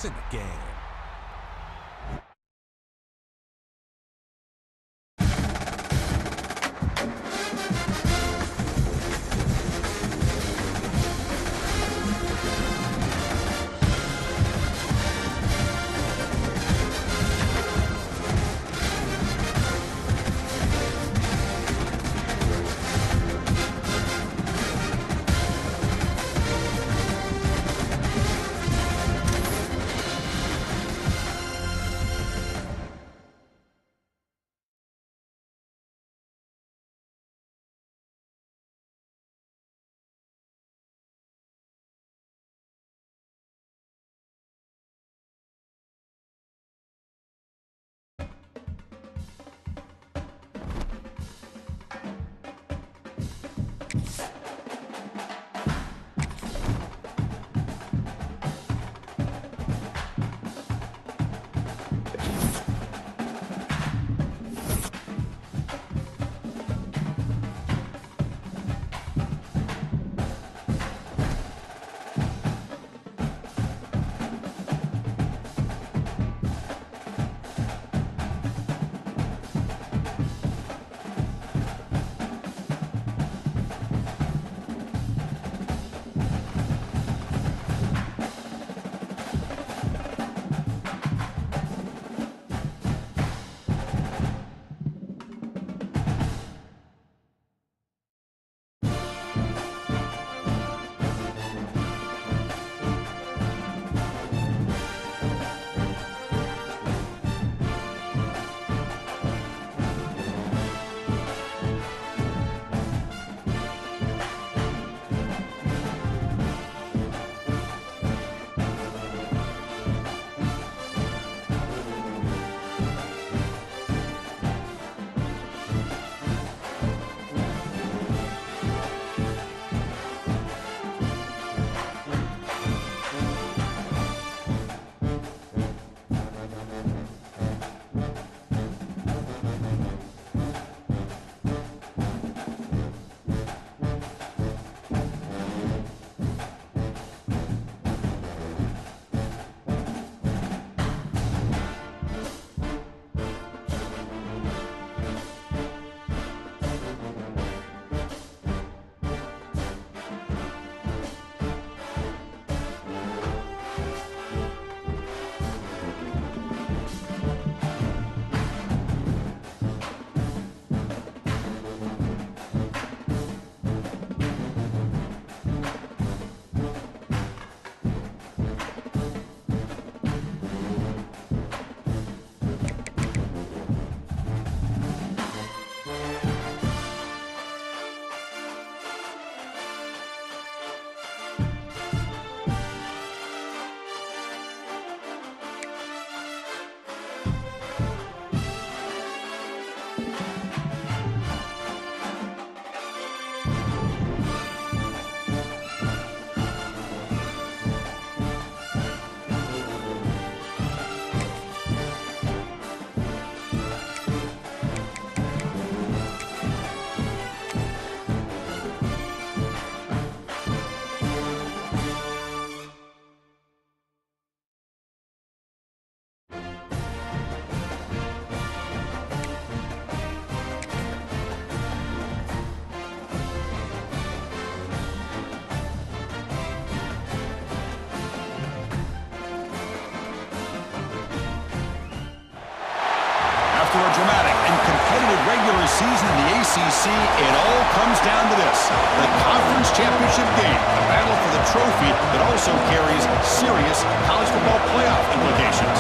points in the game. After a dramatic and competitive regular season in the ACC, it all comes down to this: the conference championship game, a battle for the trophy that also carries serious college football playoff implications.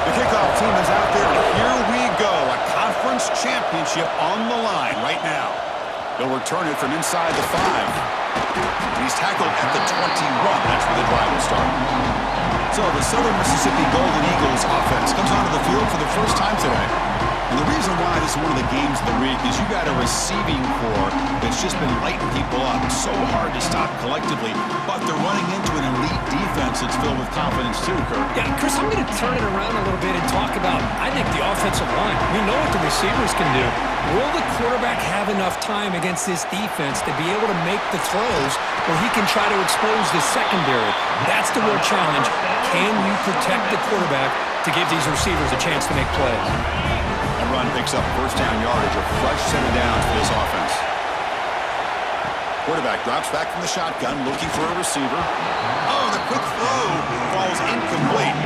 The kickoff team is out there, and here we go, a conference championship on the line right now. They'll return it from inside the 5. He's tackled at the 21. That's where the drive will start. So the Southern Mississippi Golden Eagles offense comes onto the field for the first time today. And the reason why this is one of the games of the week is you got a receiving core that's just been lighting people up. It's so hard to stop collectively, but they're running into an elite defense that's filled with confidence too, Kurt. Yeah, Chris, I'm going to turn it around a little bit and talk about, I think, the offensive line. We know what the receivers can do. Will the quarterback have enough time against this defense to be able to make the throws where he can try to expose the secondary? That's the real challenge. Can you protect the quarterback to give these receivers a chance to make plays? That run picks up first down yardage, a fresh set of downs for this offense. Quarterback drops back from the shotgun, looking for a receiver. Oh, the quick throw falls incomplete.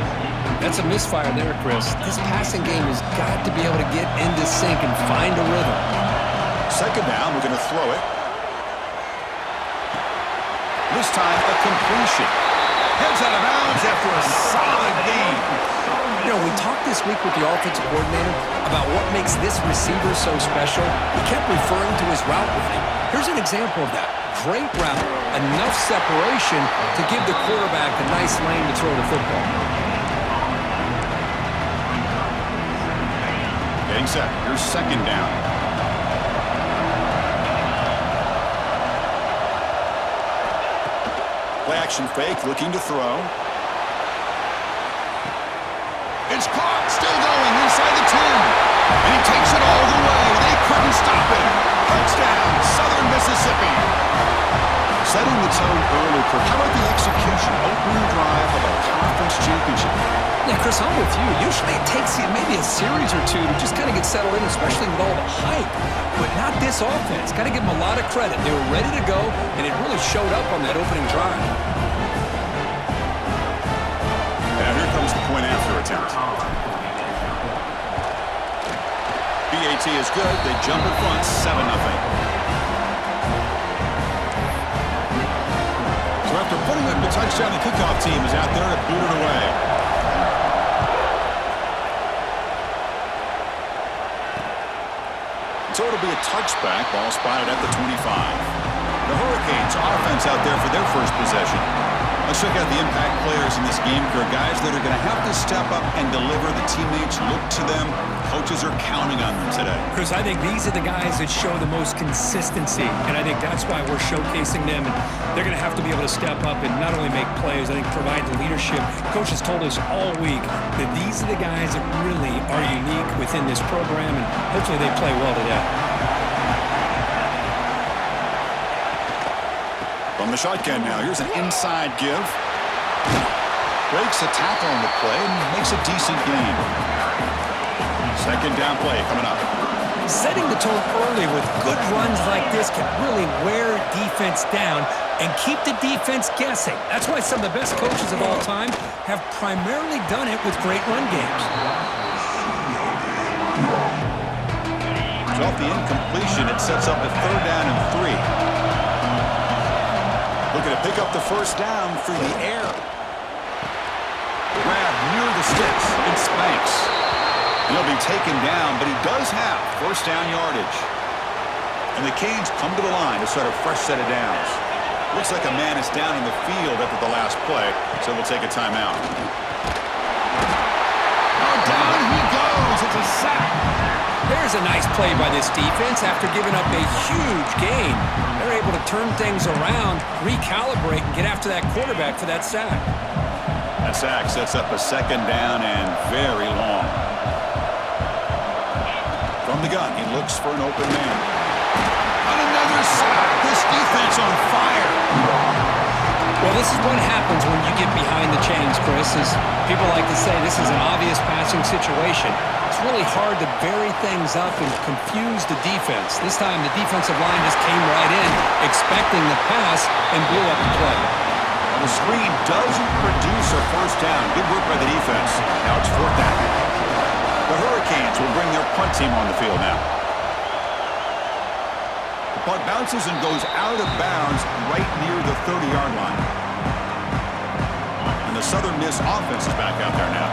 That's a misfire there, Chris. This passing game has got to be able to get into sync and find a rhythm. Second down, we're going to throw it. This time, a completion. Heads out of bounds after a solid gain. You know, we talked this week with the offensive coordinator about what makes this receiver so special. He kept referring to his route running. Here's an example of that. Great route, enough separation to give the quarterback a nice lane to throw the football. Getting set. Here's second down. Play action fake, looking to throw. It's caught, still going inside the 10. And he takes it all the way. They couldn't stop him. Touchdown, Southern Mississippi. Setting the tone early, Kirk. How about the execution? Opening drive of a conference championship. Yeah, Chris, I'm with you. Usually it takes you maybe a series or two to just kind of get settled in, especially with all the hype. But not this offense. Got to give them a lot of credit. They were ready to go, and it really showed up on that opening drive. And here comes the point after attempt. BAT is good. They jump in front, 7-0. So after putting up the touchdown, the kickoff team is out there to boot it away. So it'll be a touchback. Ball spotted at the 25. The Hurricanes offense out there for their first possession. Let's check out the impact players in this game. There are guys that are going to have to step up and deliver. The teammates look to them. Coaches are counting on them today. Chris, I think these are the guys that show the most consistency, and I think that's why we're showcasing them. And they're going to have to be able to step up and not only make plays, I think provide the leadership. Coach has told us all week that these are the guys that really are unique within this program, and hopefully they play well today. From the shotgun now, here's an inside give. Breaks a tackle on the play and makes a decent gain. Second down play coming up. Setting the tone early with good runs like this can really wear defense down and keep the defense guessing. That's why some of the best coaches of all time have primarily done it with great run games. So off the incompletion, it sets up a third down and 3. Looking to pick up the first down through the air. Grab near the sticks. It's Spanks. He'll be taken down, but he does have first down yardage. And the Canes come to the line to start a fresh set of downs. Looks like a man is down in the field after the last play, so we'll take a timeout. Oh, down he goes. It's a sack. There's a nice play by this defense after giving up a huge gain. They're able to turn things around, recalibrate, and get after that quarterback for that sack. That sack sets up a second down and very long. From the gun, he looks for an open man. On another sack, this defense on fire. Well, this is what happens when you get behind the chains, Chris. As people like to say, this is an obvious passing situation. It's really hard to vary things up and confuse the defense. This time, the defensive line just came right in, expecting the pass, and blew up the play. Well, the screen doesn't produce a first down. Good work by the defense. Now it's fourth down. The Hurricanes will bring their punt team on the field now. The punt bounces and goes out of bounds right near the 30-yard line. And the Southern Miss offense is back out there now.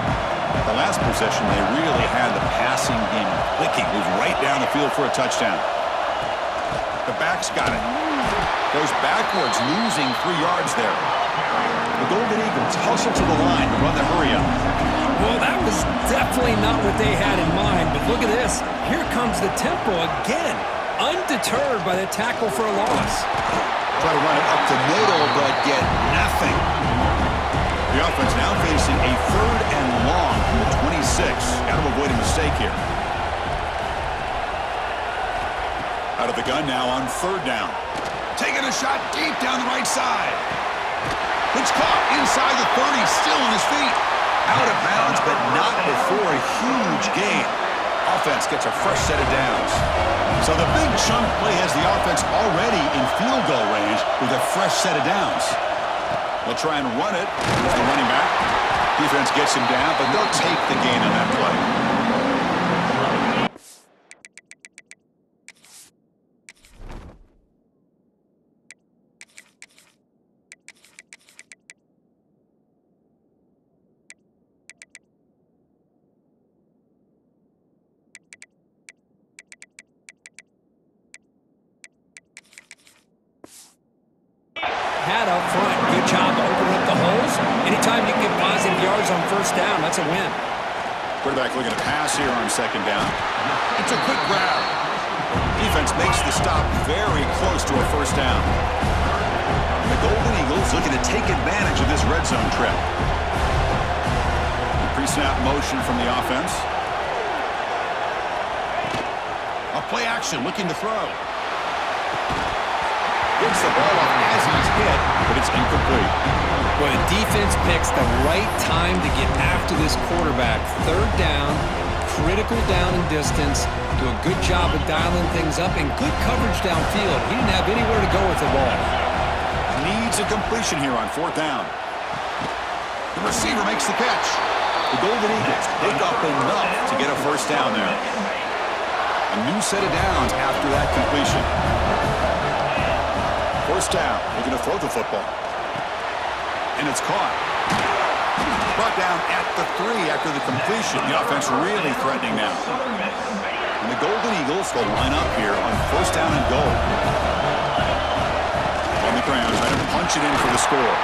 The last possession, they really had the passing game clicking. Moved right down the field for a touchdown. The back's got it. Goes backwards, losing 3 yards there. The Golden Eagles hustle to the line to run the hurry up. Well, that was definitely not what they had in mind, but look at this. Here comes the tempo again, undeterred by the tackle for a loss. Try to run it up the middle, but get nothing. The offense now facing a 3rd and long from the 26. Got to avoid a mistake here. Out of the gun now on 3rd down. Taking a shot deep down the right side. It's caught inside the 30, still on his feet. Out of bounds, but not before a huge gain. Offense gets a fresh set of downs. So the big chunk play has the offense already in field goal range with a fresh set of downs. They'll try and run it. Here's the running back. Defense gets him down, but they'll take the gain on that play. Hat up front. Good job opening up the holes. Anytime you can get positive yards on 1st down, that's a win. Quarterback looking to pass here on 2nd down. It's a quick grab. Defense makes the stop very close to a 1st down. And the Golden Eagles looking to take advantage of this red zone trip. Pre-snap motion from the offense. A play action looking to throw. Gets the ball off as he's hit, but it's incomplete. Well, the defense picks the right time to get after this quarterback. 3rd down, critical down and distance. Do a good job of dialing things up and good coverage downfield. He didn't have anywhere to go with the ball. Needs a completion here on 4th down. The receiver makes the catch. The Golden Eagles pick up enough to get a 1st down there. A new set of downs after that completion. 1st down, looking to throw the football. And it's caught. Brought down at the 3 after the completion. The offense really threatening now. And the Golden Eagles will line up here on 1st down and goal. On the ground, trying to punch it in for the score.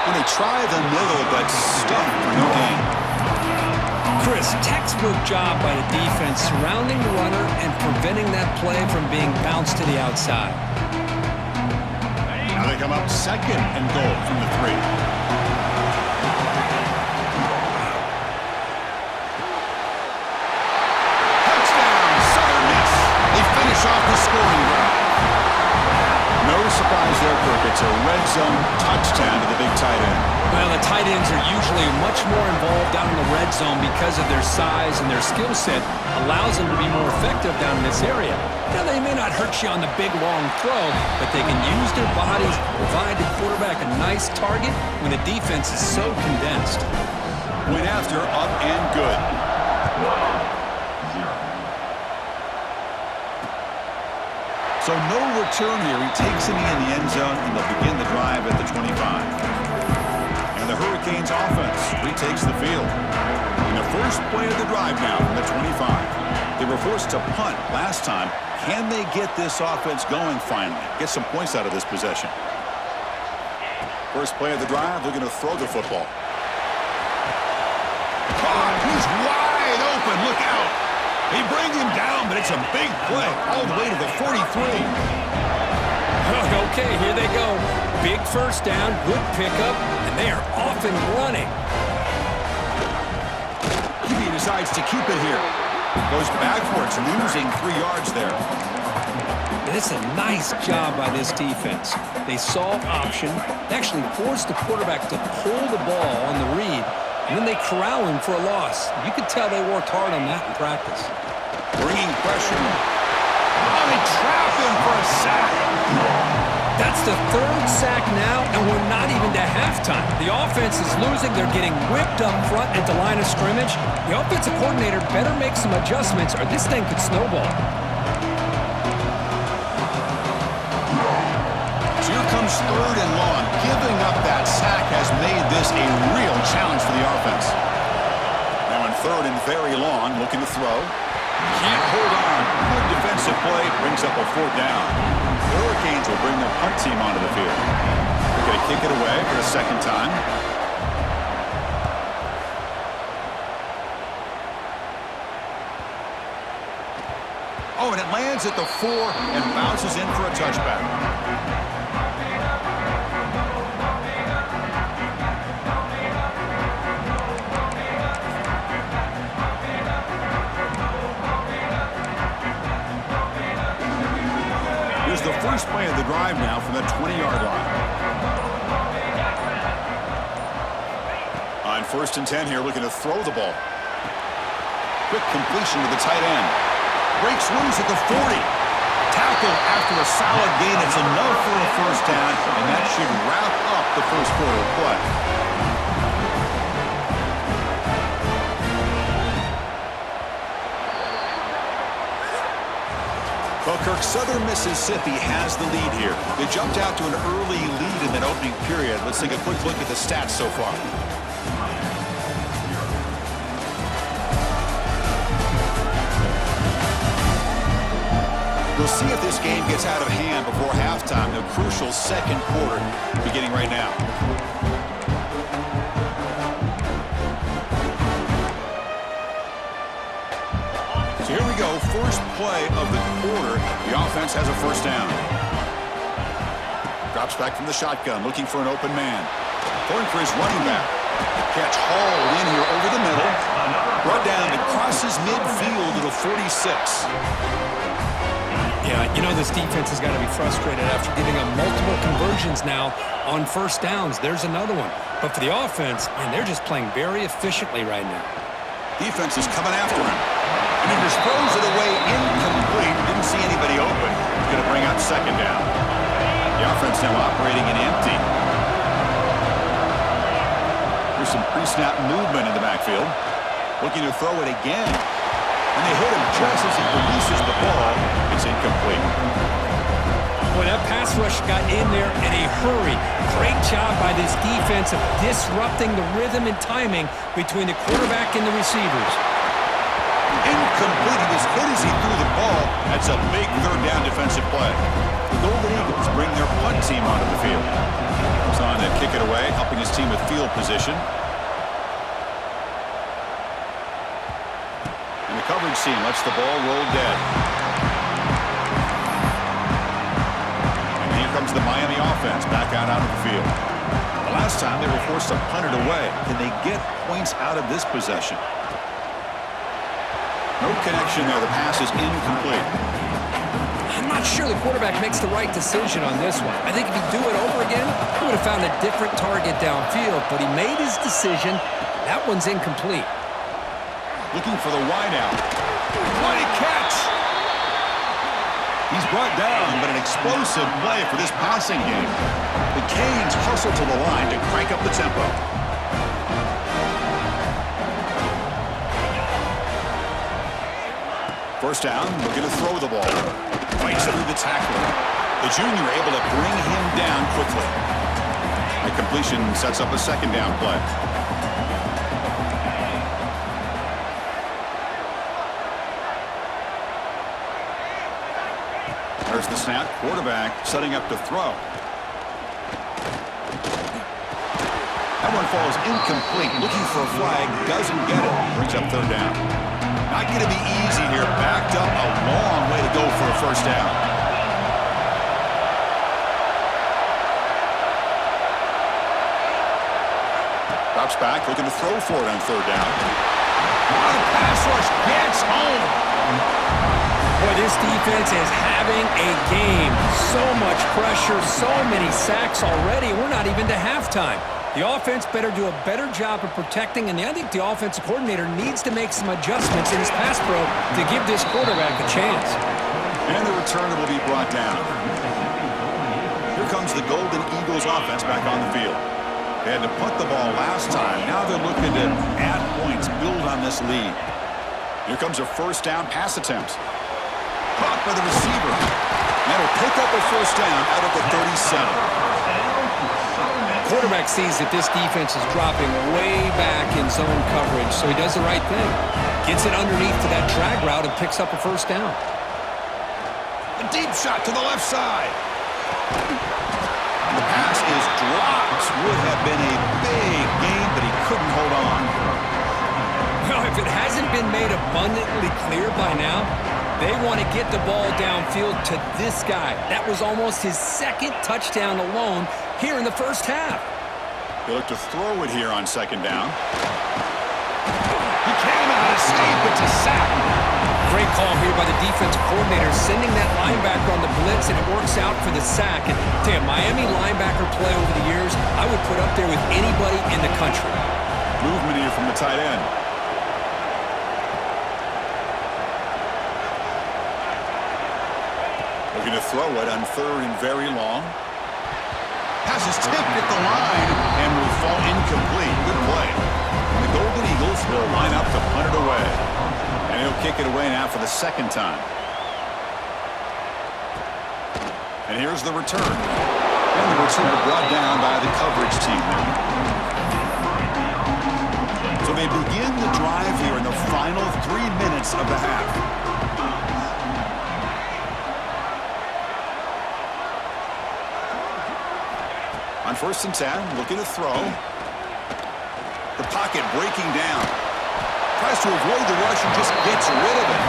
And they try the middle, but stuck for no gain. Chris, textbook job by the defense surrounding the runner and preventing that play from being bounced to the outside. Now they come up 2nd and goal from the 3. Touchdown, Southern Miss. They finish off the scoring drive. No surprise there, Kirk. It's a red zone touchdown to the big tight end. Well, the tight ends are usually much more involved down in the red zone because of their size and their skill set allows them to be more effective down in this area. Now, they may not hurt you on the big, long throw, but they can use their bodies to provide the quarterback a nice target when the defense is so condensed. Went after, up and good. So no return here. He takes it in the end zone, and they'll begin the drive at the 25. And the Hurricanes offense retakes the field. In the first play of the drive now from the 25. They were forced to punt last time. Can they get this offense going finally? Get some points out of this possession. First play of the drive, they're going to throw the football. Caught, he's wide open, look out. They bring him down, but it's a big play all the way to the 43. Okay, here they go. Big 1st down, good pickup, and they are off and running. He decides to keep it here. Goes backwards, losing 3 yards there. It's a nice job by this defense. They saw option, actually forced the quarterback to pull the ball on the read, and then they corral him for a loss. You could tell they worked hard on that in practice. Bringing pressure. Oh, they trap him for a sack. That's the 3rd sack now, and we're not even to halftime. The offense is losing. They're getting whipped up front at the line of scrimmage. The offensive coordinator better make some adjustments or this thing could snowball. So here comes 3rd and long. Giving up that sack has made this a real challenge for the offense. Now in 3rd and very long, looking to throw. Can't hold on. Good defensive play brings up a 4th down. The Hurricanes will bring their punt team onto the field. The going to kick it away for the second time. Oh, and it lands at the 4 and bounces in for a touchback. Here's the first play of the drive now from the 20-yard line. On 1st and 10 here, looking to throw the ball. Quick completion to the tight end. Breaks loose at the 40. Tackle after a solid gain. It's enough for a first down, and that should wrap up the first quarter of play. Well, Kirk, Southern Mississippi has the lead here. They jumped out to an early lead in that opening period. Let's take a quick look at the stats so far. We'll see if this game gets out of hand before halftime. The crucial second quarter beginning right now. So here we go. First play of the quarter. The offense has a first down. Drops back from the shotgun, looking for an open man. Going for his running back. Catch hauled in here over the middle. Brought down and crosses midfield to the 46. Yeah, you know this defense has got to be frustrated after giving up multiple conversions now on first downs. There's another one. But for the offense, man, they're just playing very efficiently right now. Defense is coming after him. And he just throws it away incomplete. Didn't see anybody open. He's going to bring up second down. The offense now operating in empty. There's some pre-snap movement in the backfield. Looking to throw it again. And they hit him just as he releases the ball. It's incomplete. Boy, that pass rush got in there in a hurry. Great job by this defense of disrupting the rhythm and timing between the quarterback and the receivers. Incomplete. He was hit as he threw the ball. That's a big third down defensive play. The Golden Eagles bring their punt team onto the field. He's on to kick it away, helping his team with field position. Coverage team lets the ball roll dead. And here comes the Miami offense back out onto the field. The last time they were forced to punt it away. Can they get points out of this possession? No connection there. The pass is incomplete. I'm not sure the quarterback makes the right decision on this one. I think if he'd do it over again, he would have found a different target downfield. But he made his decision. That one's incomplete. Looking for the wideout. What a catch! He's brought down, but an explosive play for this passing game. The Canes hustle to the line to crank up the tempo. First down, looking to throw the ball. Fights through the tackler. The junior able to bring him down quickly. The completion sets up a second down play. There's the snap. Quarterback setting up to throw. That one falls incomplete. Looking for a flag. Doesn't get it. Brings up third down. Not going to be easy here. Backed up a long way to go for a first down. Drops back. Looking to throw for it on third down. The pass rush gets home. Boy, this defense is having a game. So much pressure, so many sacks already. We're not even to halftime. The offense better do a better job of protecting, and I think the offensive coordinator needs to make some adjustments in his pass pro to give this quarterback a chance. And the returner will be brought down. Here comes the Golden Eagles offense back on the field. They had to punt the ball last time. Now they're looking to add points, build on this lead. Here comes a first down pass attempt. Caught by the receiver. That'll pick up a first down out of the 37. Quarterback sees that this defense is dropping way back in zone coverage, so he does the right thing. Gets it underneath to that drag route and picks up a first down. A deep shot to the left side. The pass is dropped. been a big game, but he couldn't hold on. Well, if it hasn't been made abundantly clear by now, they want to get the ball downfield to this guy. That was almost his second touchdown alone here in the first half. They look to throw it here on second down. He came out of escape. It's a sack. Great call here by the defensive coordinator, sending that linebacker on the blitz, and it works out for the sack. And tell you, Miami linebacker play over the years, I would put up there with anybody in the country. Movement here from the tight end. Looking to throw it on third and very long. Pass is tipped at the line and will fall incomplete. Good play. And the Golden Eagles will line up to punt it away. And he'll kick it away now for the second time. And here's the return. And the return brought down by the coverage team there. So they begin the drive here in the final 3 minutes of the half. On 1st and 10, looking to throw. The pocket breaking down. Tries to avoid the rush and just gets rid of it.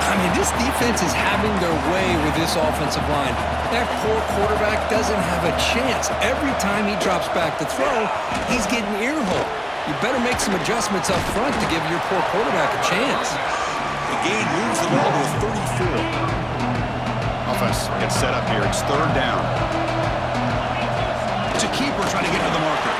I mean, this defense is having their way with this offensive line. That poor quarterback doesn't have a chance. Every time he drops back to throw, he's getting earhole. You better make some adjustments up front to give your poor quarterback a chance. The gain moves the ball to a 34. Offense gets set up here. It's third down. It's a keeper trying to get to the marker.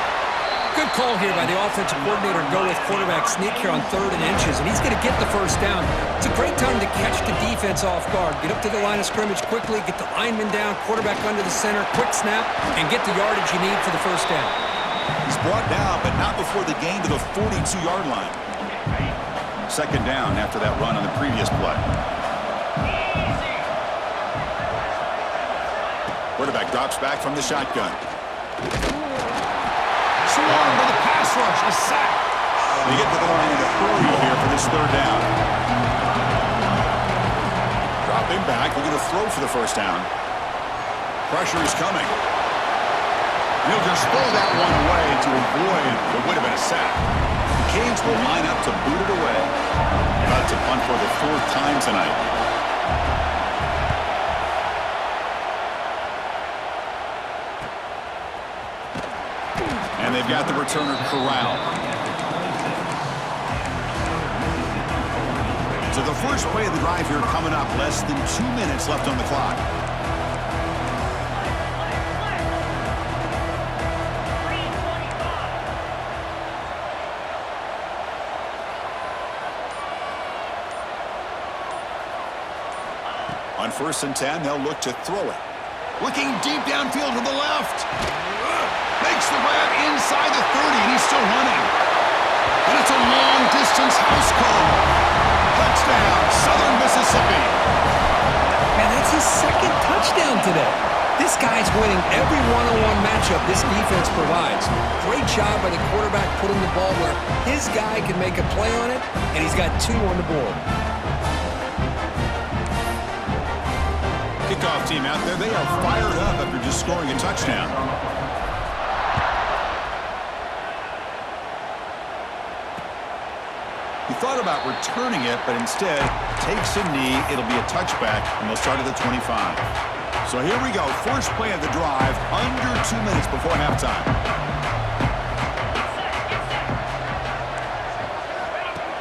Good call here by the offensive coordinator. Go with quarterback sneak here on 3rd and inches, and he's going to get the first down. It's a great time to catch the defense off guard. Get up to the line of scrimmage quickly, get the lineman down, quarterback under the center, quick snap, and get the yardage you need for the first down. He's brought down, but not before the gain to the 42-yard line. Second down after that run on the previous play. Quarterback drops back from the shotgun. Swarmed by the pass rush, a sack. They get to the line in a hurry here for this third down. Dropping back, looking to throw for the first down. Pressure is coming. And he'll just throw that one away to avoid what would have been a sack. The Canes will line up to boot it away. About to punt for the 4th time tonight. And they've got the returner corralled. So the first play of the drive here coming up. Less than 2 minutes left on the clock. On 1st and 10, they'll look to throw it. Looking deep downfield to the left. Makes the grab inside the 30, and he's still running. And it's a long-distance house call. Touchdown, Southern Mississippi. Man, that's his second touchdown today. This guy's winning every one-on-one matchup this defense provides. Great job by the quarterback putting the ball where his guy can make a play on it, and he's got 2 on the board. Kickoff team out there, they are fired up after just scoring a touchdown. He thought about returning it, but instead takes a knee. It'll be a touchback, and they'll start at the 25. So here we go. First play of the drive, under 2 minutes before halftime.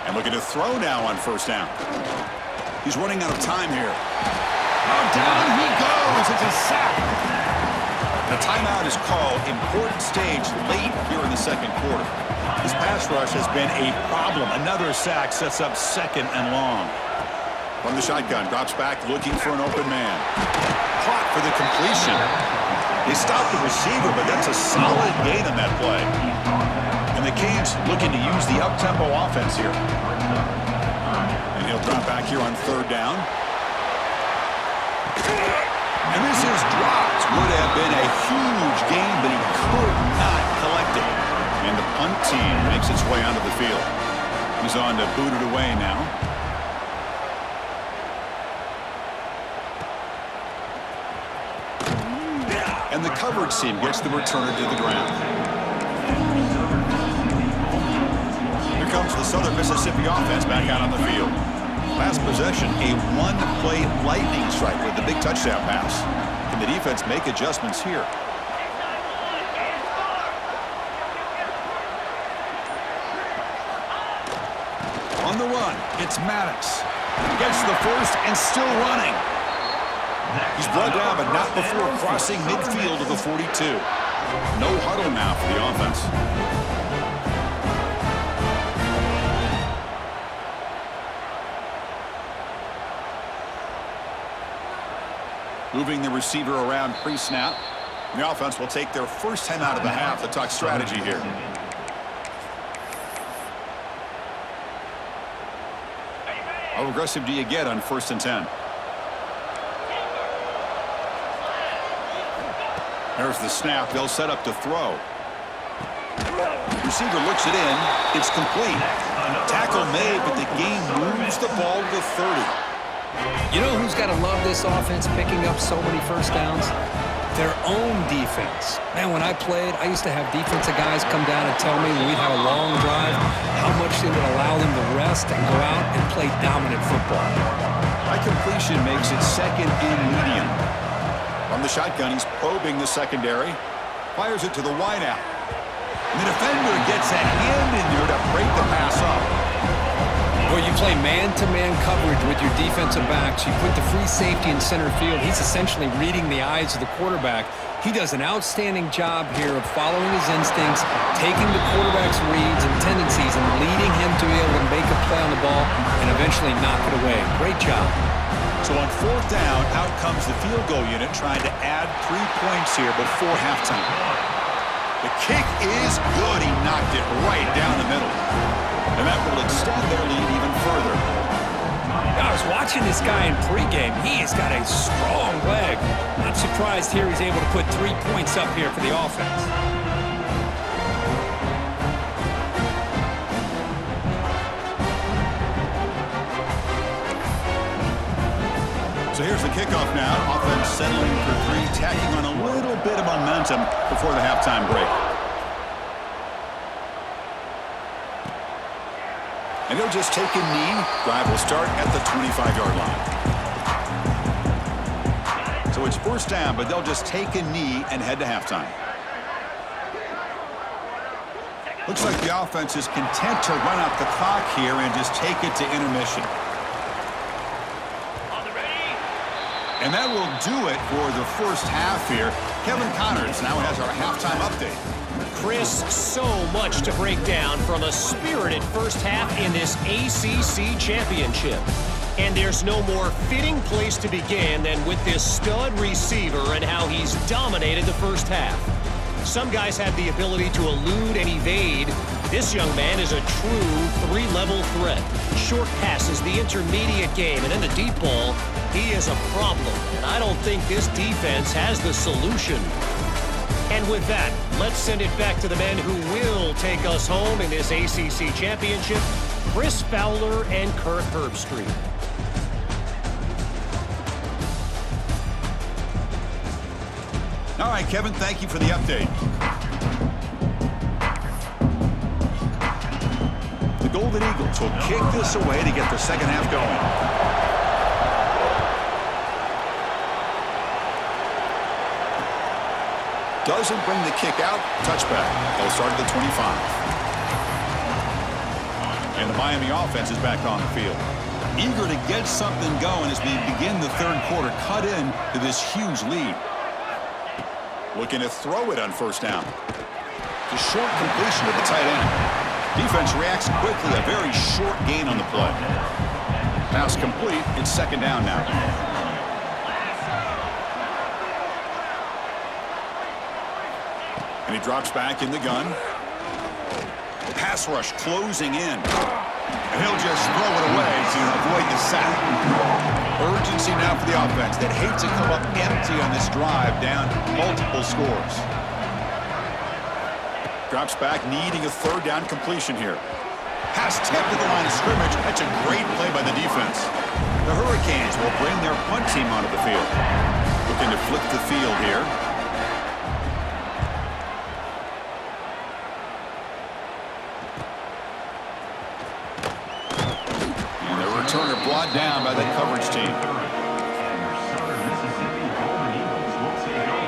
And looking to throw now on 1st down. He's running out of time here. Oh, down he goes. It's a sack. The timeout is called. Important stage late here in the second quarter. This pass rush has been a problem. Another sack sets up 2nd and long. From the shotgun, drops back, looking for an open man. Caught for the completion. They stopped the receiver, but that's a solid gain on that play. And the Canes looking to use the up-tempo offense here. And he'll drop back here on 3rd down. And this is dropped. Would have been a huge gain, but he could not collect it. And the punt team makes its way onto the field. He's on to boot it away now. And the coverage team gets the returner to the ground. Here comes the Southern Mississippi offense back out on the field. Last possession, a one-play lightning strike with the big touchdown pass. Can the defense make adjustments here? On the run, it's Maddox. Gets the first and still running. He's brought down, but not before crossing midfield of the 42. No huddle now for the offense. Moving the receiver around pre-snap. The offense will take their first time out of the half to talk strategy here. How aggressive do you get on 1st and 10? There's the snap. They'll set up to throw. Receiver looks it in. It's complete. Tackle made, but the game moves the ball to the 30. You know who's got to love this offense picking up so many first downs? Their own defense. Man, when I played, I used to have defensive guys come down and tell me when we'd have a long drive how much they would allow them to rest and go out and play dominant football. High completion makes it 2nd and medium. From the shotgun, he's probing the secondary. Fires it to the wideout. And the defender gets a hand in there to break the pass up. Well, you play man-to-man coverage with your defensive backs. You put the free safety in center field. He's essentially reading the eyes of the quarterback. He does an outstanding job here of following his instincts, taking the quarterback's reads and tendencies and leading him to be able to make a play on the ball and eventually knock it away. Great job. So on 4th down, out comes the field goal unit trying to add 3 points here before halftime. The kick is good. He knocked it right down the middle. And that will extend their lead even further. I was watching this guy in pregame. He has got a strong leg. Not surprised here he's able to put 3 points up here for the offense. So here's the kickoff now. Offense settling for 3, tacking on a little bit of momentum before the halftime break. And he'll just take a knee. Drive will start at the 25-yard line. So it's 1st down, but they'll just take a knee and head to halftime. Looks like the offense is content to run out the clock here and just take it to intermission. And that will do it for the first half here. Kevin Connors now has our halftime update. Chris, so much to break down from a spirited first half in this ACC championship. And there's no more fitting place to begin than with this stud receiver and how he's dominated the first half. Some guys have the ability to elude and evade. This young man is a true 3-level threat. Short passes, the intermediate game, and then the deep ball. He is a problem, and I don't think this defense has the solution. And with that, let's send it back to the men who will take us home in this ACC championship, Chris Fowler and Kirk Herbstreit. All right, Kevin, thank you for the update. The Golden Eagles will kick this away to get the second half going. Doesn't bring the kick out. Touchback. They'll start at the 25. And the Miami offense is back on the field. Eager to get something going as we begin the 3rd quarter. Cut in to this huge lead. Looking to throw it on 1st down. The short completion to the tight end. Defense reacts quickly. A very short gain on the play. Pass complete. It's 2nd down now. And he drops back in the gun. Pass rush closing in. And he'll just throw it away to avoid the sack. Urgency now for the offense that hates to come up empty on this drive down multiple scores. Drops back, needing a 3rd down completion here. Pass tipped to the line of scrimmage. That's a great play by the defense. The Hurricanes will bring their punt team onto the field. Looking to flip the field here. brought down by that coverage team.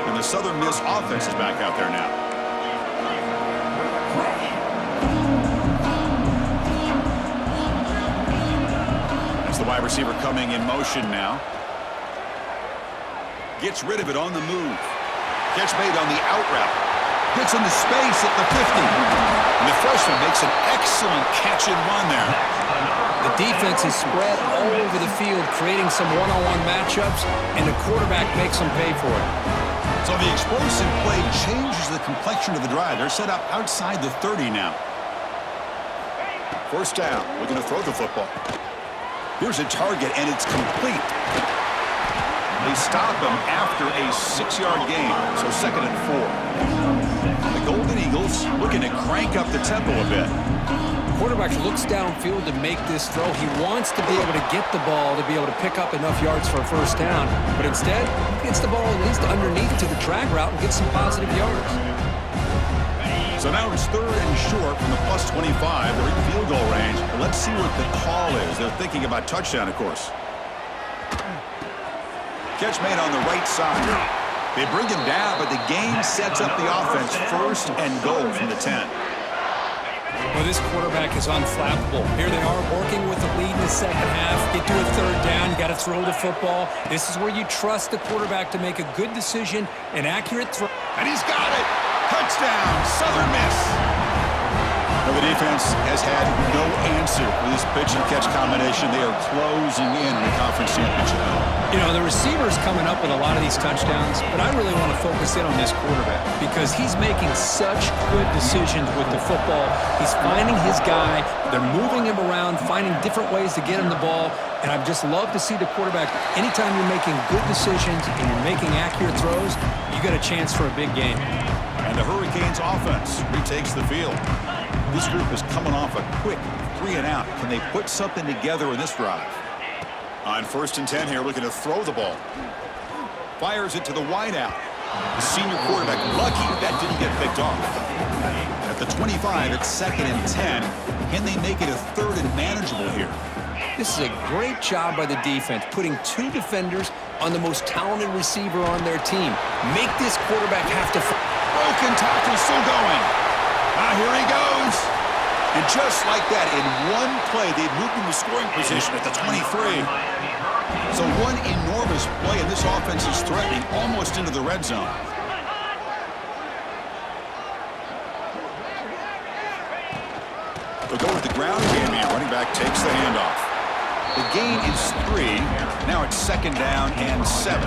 And the Southern Miss offense is back out there now. As the wide receiver coming in motion now. Gets rid of it on the move. Catch made on the out route. Gets into space at the 50. And the freshman makes an excellent catch and run there. The defense is spread all over the field, creating some one-on-one matchups, and the quarterback makes them pay for it. So the explosive play changes the complexion of the drive. They're set up outside the 30 now. First down, looking to throw the football. Here's a target, and it's complete. They stop him after a 6-yard gain, so 2nd and 4. The Golden Eagles looking to crank up the tempo a bit. Quarterback looks downfield to make this throw. He wants to be able to get the ball to be able to pick up enough yards for a first down, but instead, he gets the ball at least underneath to the drag route and gets some positive yards. So now it's 3rd and short from the +25. They're in field goal range. But let's see what the call is. They're thinking about touchdown, of course. Catch made on the right side. They bring him down, but the game sets up the offense 1st and goal from the 10. Well, this quarterback is unflappable. Here they are working with the lead in the second half. Get to a 3rd down, you got to throw the football. This is where you trust the quarterback to make a good decision, an accurate throw. And he's got it! Touchdown, Southern Miss! Now the defense has had no answer for this pitch-and-catch combination. They are closing in on the conference championship. You know, the receiver's coming up with a lot of these touchdowns, but I really want to focus in on this quarterback because he's making such good decisions with the football. He's finding his guy. They're moving him around, finding different ways to get him the ball, and I've just loved to see the quarterback. Anytime you're making good decisions and you're making accurate throws, you got a chance for a big game. And the Hurricanes offense retakes the field. This group is coming off a quick 3-and-out. Can they put something together in this drive? On 1st and 10 here, looking to throw the ball. Fires it to the wideout. The senior quarterback, lucky that didn't get picked off. At the 25, it's 2nd and 10. Can they make it a 3rd and manageable here? This is a great job by the defense, putting 2 defenders on the most talented receiver on their team. Make this quarterback have to... Broken tackle still going. Here he goes. And just like that, in one play, they've moved into scoring position at the 23. So one enormous play, and this offense is threatening almost into the red zone. They'll go with the ground game here. Running back takes the handoff. The gain is 3. Now it's 2nd down and 7.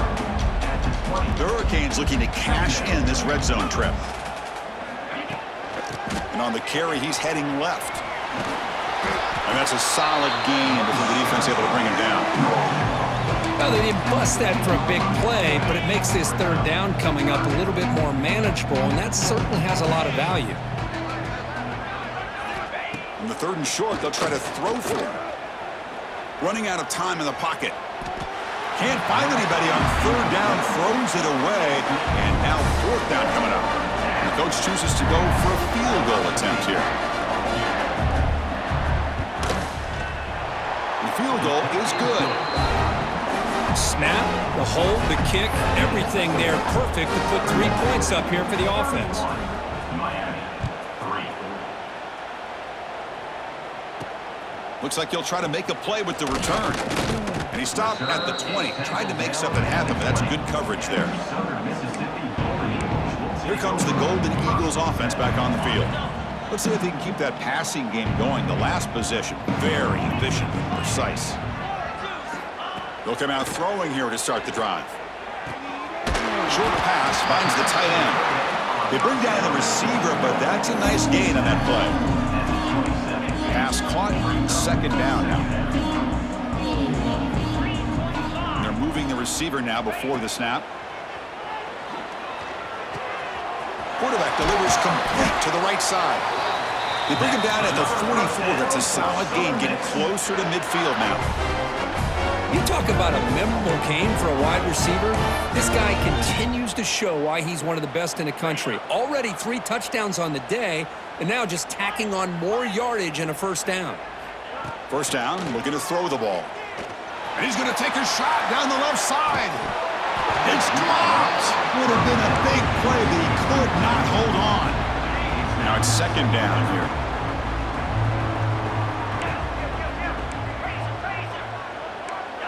The Hurricanes looking to cash in this red zone trip. And on the carry, he's heading left. And that's a solid gain before the defense able to bring him down. Well, they didn't bust that for a big play, but it makes this 3rd down coming up a little bit more manageable, and that certainly has a lot of value. On the 3rd and short, they'll try to throw for him. Running out of time in the pocket. Can't find anybody on 3rd down, throws it away, and now 4th down coming up. And the coach chooses to go for a field goal attempt here. And the field goal is good. Snap, the hold, the kick, everything there perfect to put 3 points up here for the offense. Looks like he'll try to make a play with the return. And he stopped at the 20. Tried to make something happen, but that's good coverage there. Here comes the Golden Eagles offense back on the field. Let's see if he can keep that passing game going. The last possession, very efficient and precise. They'll come out throwing here to start the drive. Short pass finds the tight end. They bring down the receiver, but that's a nice gain on that play. Pass caught, 2nd down now. And they're moving the receiver now before the snap. Quarterback delivers complete to the right side. They bring him down at the 44. That's a solid gain, getting closer to midfield now. You talk about a memorable game for a wide receiver. This guy continues to show why he's one of the best in the country. Already 3 touchdowns on the day, and now just tacking on more yardage and a 1st down. 1st down, looking to throw the ball. And he's going to take a shot down the left side. It's dropped. Would have been a big play, but he could not hold on. Now it's second down here.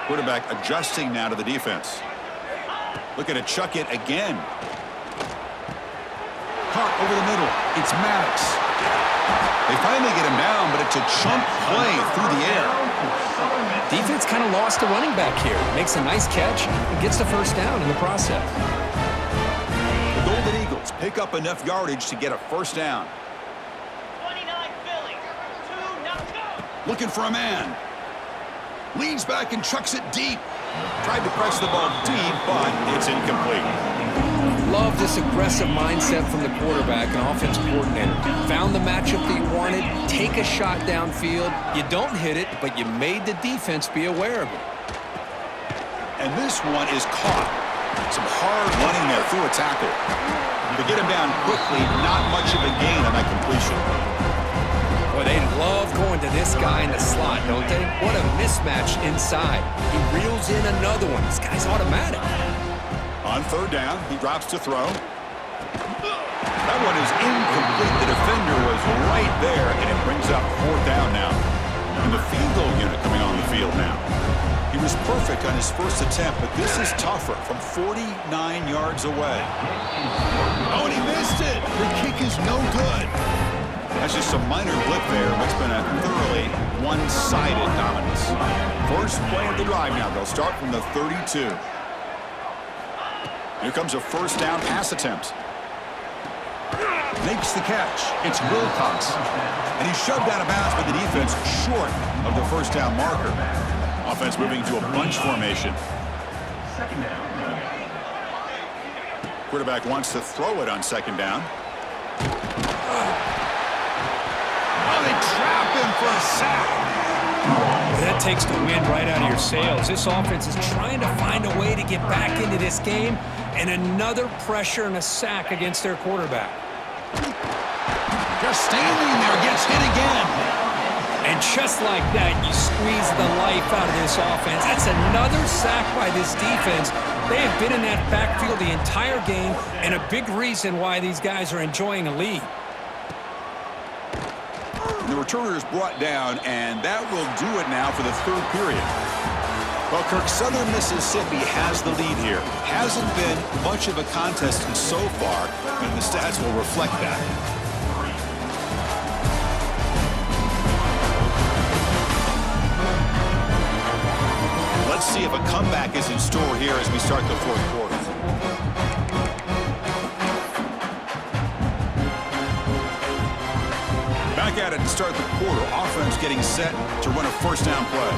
Quarterback adjusting now to the defense. Looking to chuck it again. Caught over the middle. It's Maddox. They finally get him down, but it's a chunk play through the air. Defense kind of lost a running back here. Makes a nice catch and gets the first down in the process. The Golden Eagles pick up enough yardage to get a first down. 29 Philly. 2-0. Looking for a man. Leans back and chucks it deep. Tried to press the ball deep, but it's incomplete. Love this aggressive mindset from the quarterback and offensive coordinator. Found the matchup that you wanted, take a shot downfield. You don't hit it, but you made the defense be aware of it. And this one is caught. Some hard running there through a tackle. To get him down quickly, not much of a gain on that completion. Boy, they love going to this guy in the slot, don't they? What a mismatch inside. He reels in another one. This guy's automatic. On third down, he drops to throw. That one is incomplete. The defender was right there, and it brings up fourth down now. And the field goal unit coming on the field now. He was perfect on his first attempt, but this is tougher from 49 yards away. Oh, and he missed it. The kick is no good. That's just a minor blip there, but it's been a thoroughly one-sided dominance. First play of the drive now. They'll start from the 32. Here comes a first down pass attempt. Makes the catch. It's Wilcox. And he's shoved out of bounds by the defense short of the first down marker. Offense moving to a bunch formation. Quarterback wants to throw it on second down. Oh, they trap him for a sack. That takes the wind right out of your sails. This offense is trying to find a way to get back into this game, and another pressure and a sack against their quarterback. Just standing there, gets hit again. And just like that, you squeeze the life out of this offense. That's another sack by this defense. They have been in that backfield the entire game, and a big reason why these guys are enjoying a lead. The returner is brought down, and that will do it now for the third period. Well, Kirk, Southern Mississippi has the lead here. Hasn't been much of a contest so far, and the stats will reflect that. Let's see if a comeback is in store here as we start the fourth quarter. Back at it to start the quarter. Offense getting set to run a first down play.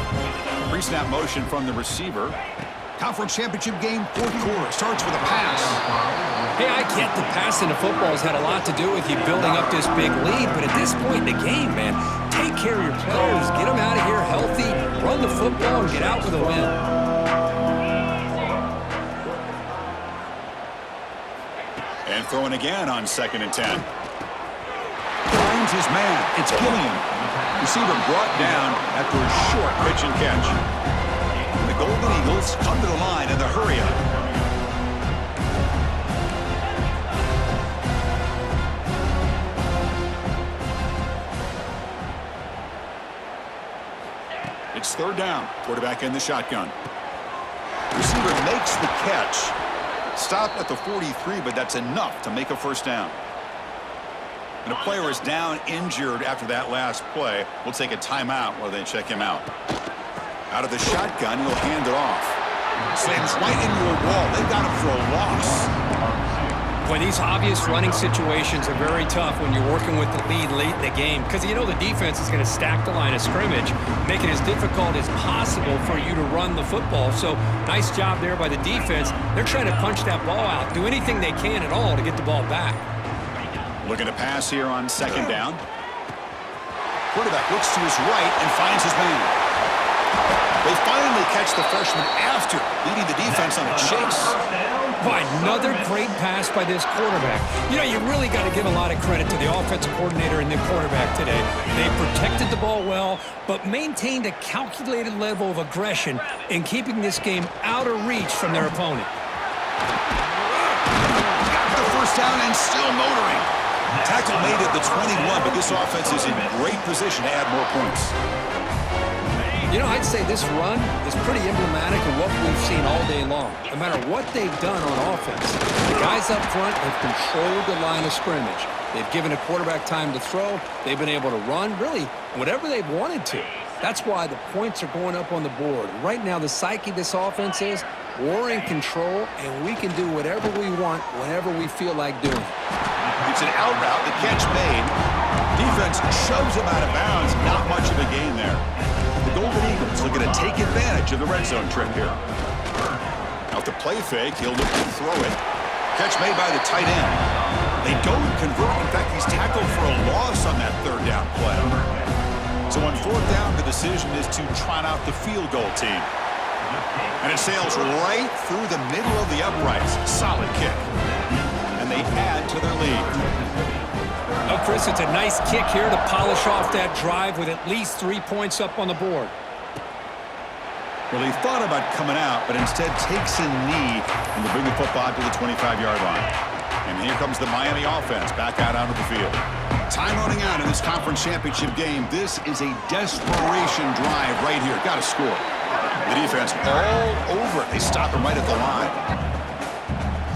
Pre-snap motion from the receiver. Conference championship game, fourth quarter. Starts with a pass. Hey, I get the passing of football has had a lot to do with you building up this big lead, but at this point in the game, man, take care of your players, get them out of here healthy, run the football, and get out with a win. And throwing again on 2nd and 10. Finds his man. It's Gilliam. Receiver brought down after a short pitch and catch. And the Golden Eagles come to the line in the hurry-up. It's third down. Quarterback in the shotgun. Receiver makes the catch. Stop at the 43, but that's enough to make a first down. And a player is down injured after that last play. We'll take a timeout while they check him out. Out of the shotgun, he'll hand it off. Slams right into a wall. They got him for a loss. Boy, these obvious running situations are very tough when you're working with the lead late in the game because you know the defense is going to stack the line of scrimmage, make it as difficult as possible for you to run the football. So nice job there by the defense. They're trying to punch that ball out, do anything they can at all to get the ball back. Looking to pass here on second down. Quarterback looks to his right and finds his man. They finally catch the freshman after leading the defense on a chase. Boy, another great pass by this quarterback. You know, you really got to give a lot of credit to the offensive coordinator and the quarterback today. They protected the ball well, but maintained a calculated level of aggression in keeping this game out of reach from their opponent. Got the first down and still motoring. Tackle made at the 21, but this offense is in great position to add more points. You know, I'd say this run is pretty emblematic of what we've seen all day long. No matter what they've done on offense, the guys up front have controlled the line of scrimmage. They've given a quarterback time to throw. They've been able to run, really, whatever they've wanted to. That's why the points are going up on the board. Right now, the psyche of this offense is we're in control, and we can do whatever we want whenever we feel like doing it. It's an out route. The catch made. Defense shoves him out of bounds. Not much of a gain there. The Golden Eagles looking to take advantage of the red zone trip here. Out the play fake, he'll look to throw it. Catch made by the tight end. They go and convert. In fact, he's tackled for a loss on that third down play. So on fourth down, the decision is to trot out the field goal team. And it sails right through the middle of the uprights. Solid kick. And they add to their lead. Oh, Chris, it's a nice kick here to polish off that drive with at least 3 points up on the board. Well, he thought about coming out, but instead takes a knee and will bring the football to the 25-yard line. And here comes the Miami offense back out onto the field. Time running out in this conference championship game. This is a desperation drive right here. Got to score. The defense all over it. They stop him right at the line.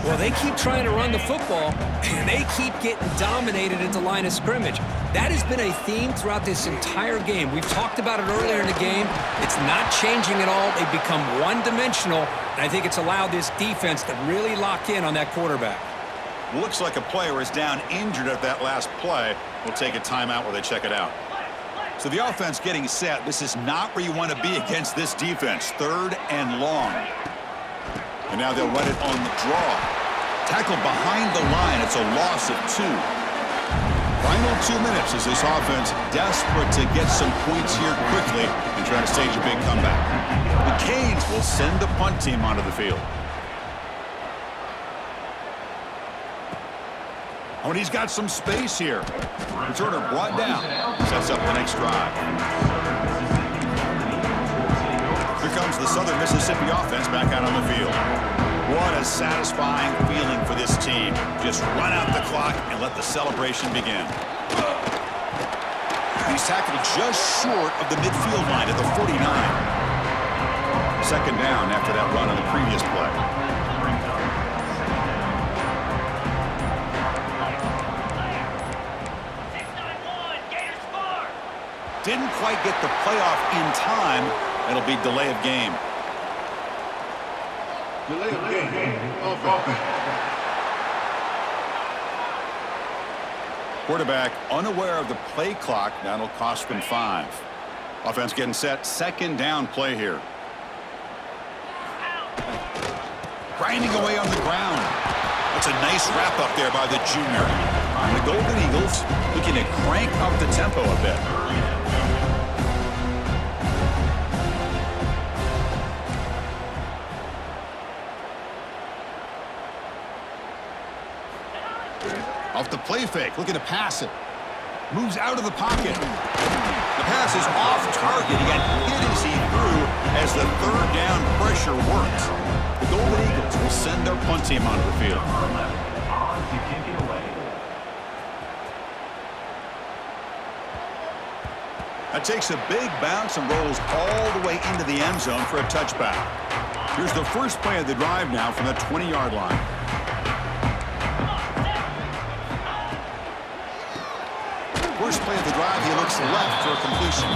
Well, they keep trying to run the football, and they keep getting dominated at the line of scrimmage. That has been a theme throughout this entire game. We've talked about it earlier in the game. It's not changing at all. They've become one-dimensional, and I think it's allowed this defense to really lock in on that quarterback. Looks like a player is down injured at that last play. We'll take a timeout while they check it out. So the offense getting set. This is not where you want to be against this defense. Third and long. And now they'll run it on the draw. Tackled behind the line. It's a loss of 2. Final 2 minutes as this offense desperate to get some points here quickly and try to stage a big comeback. The Canes will send the punt team onto the field. Oh, and he's got some space here. Returner brought down. Sets up the next drive. Here comes the Southern Mississippi offense back out on the field. What a satisfying feeling for this team. Just run out the clock and let the celebration begin. He's tackled just short of the midfield line at the 49. Second down after that run on the previous play. Didn't quite get the playoff in time. It'll be delay of game. Delay of game. Offense. Quarterback unaware of the play clock. That'll cost them 5. Offense getting set. Second down play here. Grinding away on the ground. That's a nice wrap up there by the junior. And the Golden Eagles looking to crank up the tempo a bit. Off the play fake, looking to pass it. Moves out of the pocket. The pass is off target. He got hit as he threw as the third down pressure works. The Golden Eagles will send their punt team onto the field. That takes a big bounce and rolls all the way into the end zone for a touchback. Here's the first play of the drive now from the 20-yard line. First play of the drive, he looks left for a completion.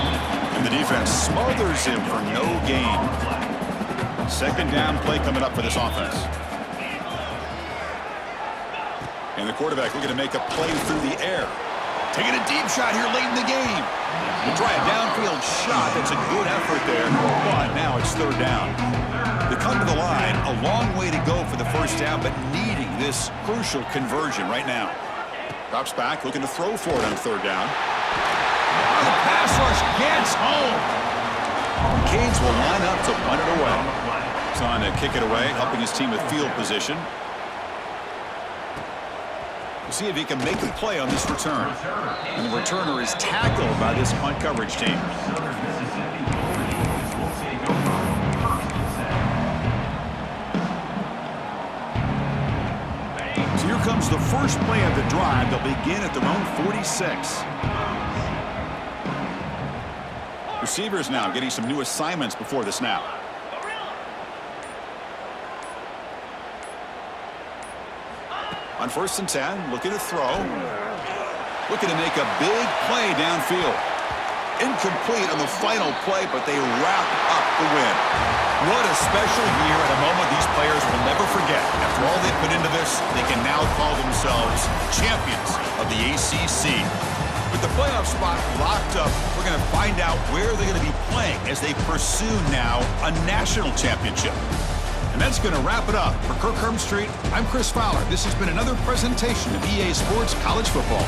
And the defense smothers him for no gain. Second down play coming up for this offense. And the quarterback looking to make a play through the air. Taking a deep shot here late in the game. We'll try a downfield shot. That's a good effort there. But now it's third down. They come to the line. A long way to go for the first down, but needing this crucial conversion right now. Drops back, looking to throw for it on third down. The pass rush gets home. Canes will line up to punt it away. Trying to kick it away, helping his team with field position. We'll see if he can make the play on this return. And the returner is tackled by this punt coverage team. So here comes the first play of the drive. They'll begin at their own 46. Receivers now getting some new assignments before the snap. On 1st and 10, looking to throw. Looking to make a big play downfield. Incomplete on the final play, but they wrap up the win. What a special year and a moment these players will never forget. After all they put into this, they can now call themselves champions of the ACC. With the playoff spot locked up, we're going to find out where they're going to be playing as they pursue now a national championship. And that's going to wrap it up. For Kirk Herbstreit, I'm Chris Fowler. This has been another presentation of EA Sports College Football.